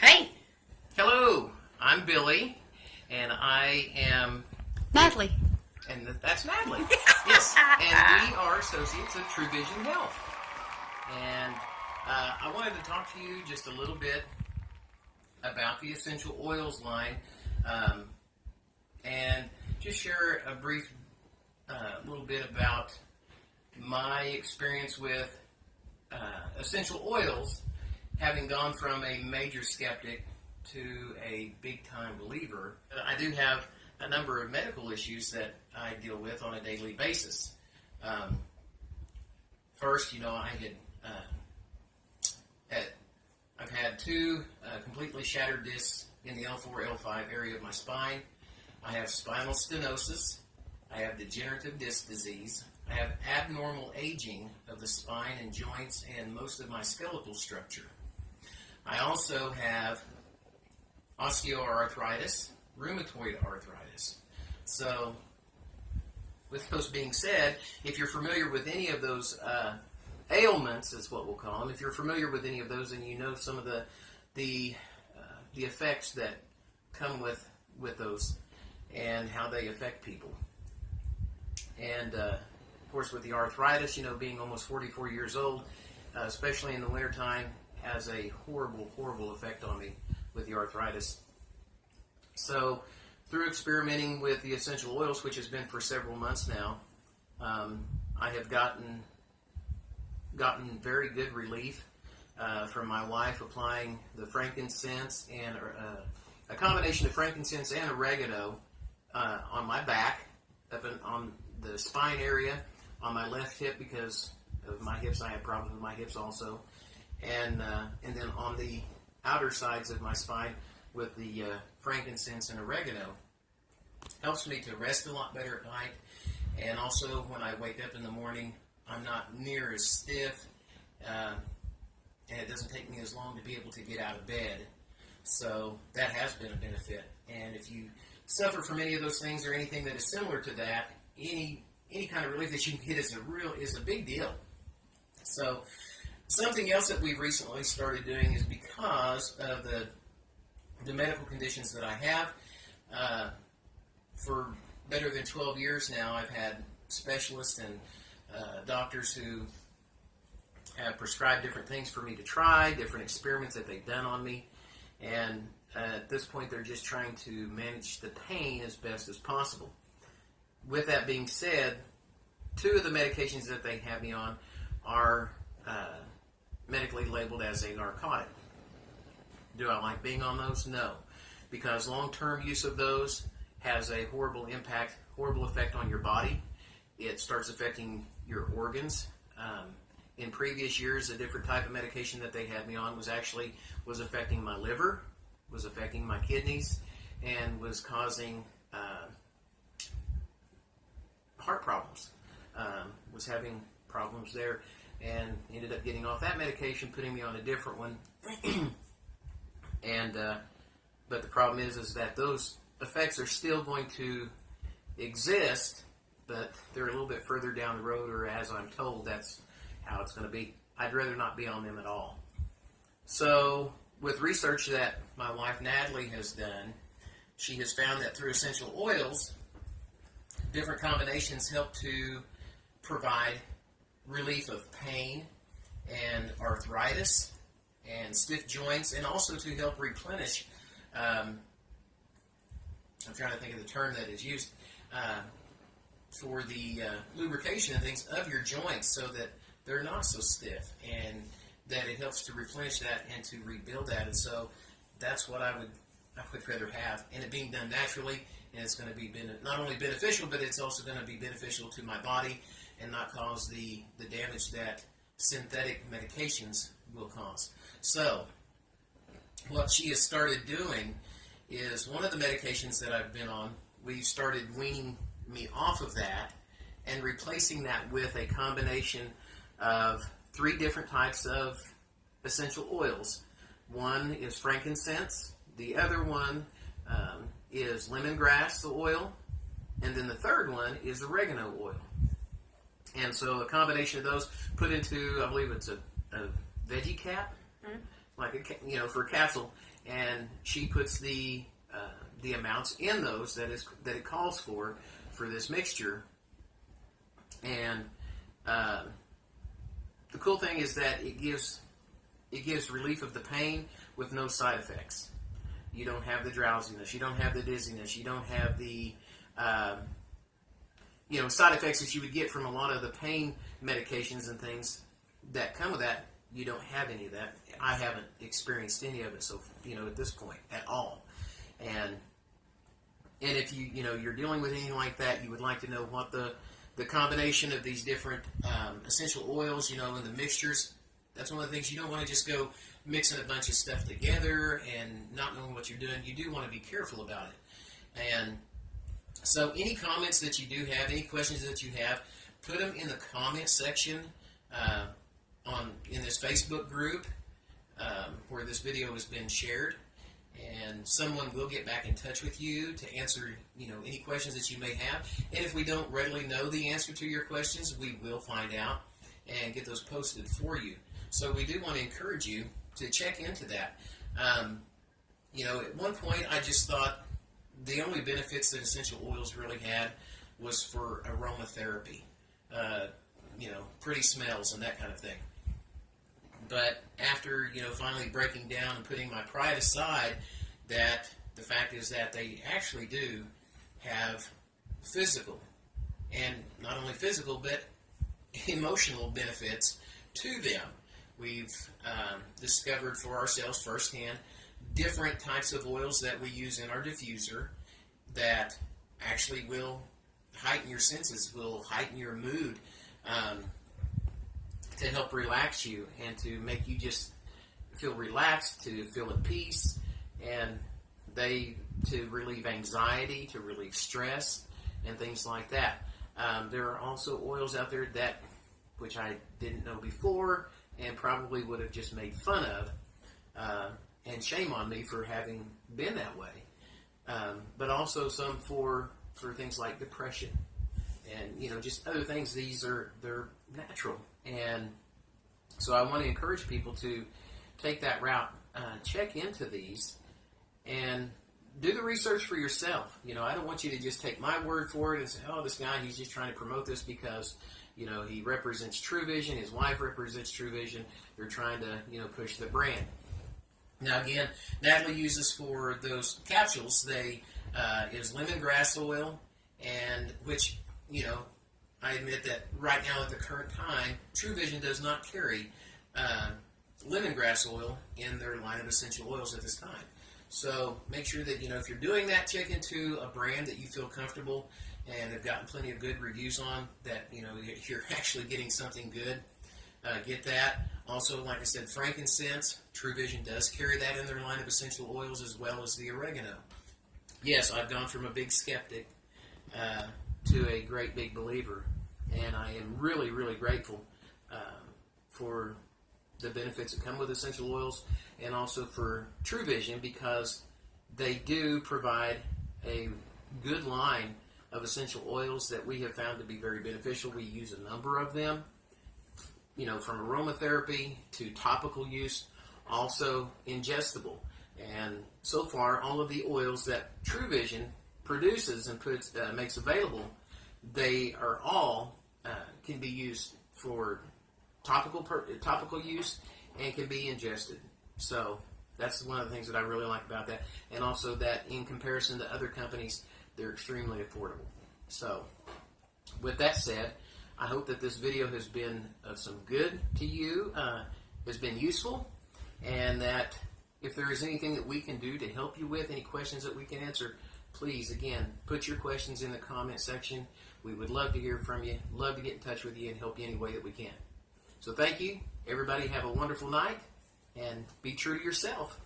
Hey! Hello, I'm Billy, and I am... Natalie. And that's Natalie. Yes, and we are associates of TruVision Health. And I wanted to talk to you just a little bit about the essential oils line, and just share a brief little bit about my experience with essential oils, having gone from a major skeptic to a big-time believer. I do have a number of medical issues that I deal with on a daily basis. First, I've had two completely shattered discs in the L4, L5 area of my spine. I have spinal stenosis. I have degenerative disc disease. I have abnormal aging of the spine and joints and most of my skeletal structure. I also have osteoarthritis, rheumatoid arthritis. So, with those being said, if you're familiar with any of those ailments, is what we'll call them, if you're familiar with any of those and you know some of the effects that come with those and how they affect people. And, of course, with the arthritis, being almost 44 years old, especially in the wintertime, has a horrible, horrible effect on me with the arthritis. So, through experimenting with the essential oils, which has been for several months now, I have gotten very good relief from my wife applying the frankincense and a combination of frankincense and oregano on my back, on the spine area, on my left hip because of my hips. I have problems with my hips also, and then on the outer sides of my spine with the frankincense and oregano. Helps me to rest a lot better at night, and also when I wake up in the morning, I'm not near as stiff, and it doesn't take me as long to be able to get out of bed. So that has been a benefit. And if you suffer from any of those things or anything that is similar to that, any kind of relief that you can get is a big deal. So something else that we've recently started doing is because of the medical conditions that I have. For better than 12 years now, I've had specialists and doctors who have prescribed different things for me to try, different experiments that they've done on me, and at this point they're just trying to manage the pain as best as possible. With that being said, two of the medications that they have me on are medically labeled as a narcotic. Do I like being on those? No, because long-term use of those has a horrible effect on your body. It starts affecting your organs. In previous years, a different type of medication that they had me on was affecting my liver, was affecting my kidneys, and was causing heart problems. Was having problems there, and ended up getting off that medication, putting me on a different one. And but the problem is that those effects are still going to exist, but they're a little bit further down the road, or as I'm told, that's how it's going to be. I'd rather not be on them at all. So, with research that my wife Natalie has done, she has found that through essential oils, different combinations help to provide relief of pain and arthritis and stiff joints, and also to help replenish I'm trying to think of the term that is used for the lubrication and things of your joints so that they're not so stiff, and that it helps to replenish that and to rebuild that. And so that's what I would rather have, and it being done naturally, and it's going to be not only beneficial, but it's also going to be beneficial to my body and not cause the damage that synthetic medications will cause. So what she has started doing is one of the medications that I've been on, we started weaning me off of that and replacing that with a combination of 3 different types of essential oils. One is frankincense, the other one is lemongrass oil, and then the third one is oregano oil. And so a combination of those put into, I believe it's a veggie cap, like for a capsule, and she puts the amounts in those that it calls for this mixture. And the cool thing is that it gives relief of the pain with no side effects. You don't have the drowsiness, you don't have the dizziness, you don't have the side effects that you would get from a lot of the pain medications and things that come with that. You don't have any of that. I haven't experienced any of it, so at this point at all. And if you're dealing with anything like that, you would like to know what the combination of these different essential oils, and the mixtures. That's one of the things. You don't want to just go mixing a bunch of stuff together and not knowing what you're doing. You do want to be careful about it. And so any comments that you do have, any questions that you have, put them in the comment section in this Facebook group where this video has been shared. And someone will get back in touch with you to answer, any questions that you may have. And if we don't readily know the answer to your questions, we will find out and get those posted for you. So we do want to encourage you to check into that. At one point I just thought the only benefits that essential oils really had was for aromatherapy, pretty smells and that kind of thing. But after, finally breaking down and putting my pride aside, that the fact is that they actually do have physical, and not only physical, but emotional benefits to them. We've discovered for ourselves firsthand different types of oils that we use in our diffuser that actually will heighten your senses, will heighten your mood, to help relax you and to make you just feel relaxed, to feel at peace, and to relieve anxiety, to relieve stress, and things like that. There are also oils out there which I didn't know before and probably would have just made fun of, and shame on me for having been that way. But also some for things like depression and just other things. They're natural. And so I want to encourage people to take that route, check into these, and do the research for yourself. I don't want you to just take my word for it and say, oh, this guy, he's just trying to promote this because, he represents TruVision, his wife represents TruVision, they're trying to, push the brand. Now again, Natalie uses for those capsules, is lemongrass oil, and which, I admit that right now at the current time, TruVision does not carry lemongrass oil in their line of essential oils at this time. So make sure that, if you're doing that, check into a brand that you feel comfortable and have gotten plenty of good reviews on, that, you're actually getting something good. Get that. Also, like I said, frankincense, TruVision does carry that in their line of essential oils, as well as the oregano. Yes, I've gone from a big skeptic to a great big believer, and I am really, really grateful for the benefits that come with essential oils, and also for TruVision, because they do provide a good line of essential oils that we have found to be very beneficial. We use a number of them, from aromatherapy to topical use, also ingestible. And so far, all of the oils that TruVision produces and makes available, they are all can be used for topical use and can be ingested. So that's one of the things that I really like about that, and also that in comparison to other companies, they're extremely affordable. So with that said, I hope that this video has been of some good to you, has been useful, and that if there is anything that we can do to help you with, any questions that we can answer, please, again, put your questions in the comment section. We would love to hear from you, love to get in touch with you and help you any way that we can. So thank you. Everybody have a wonderful night, and be true to yourself.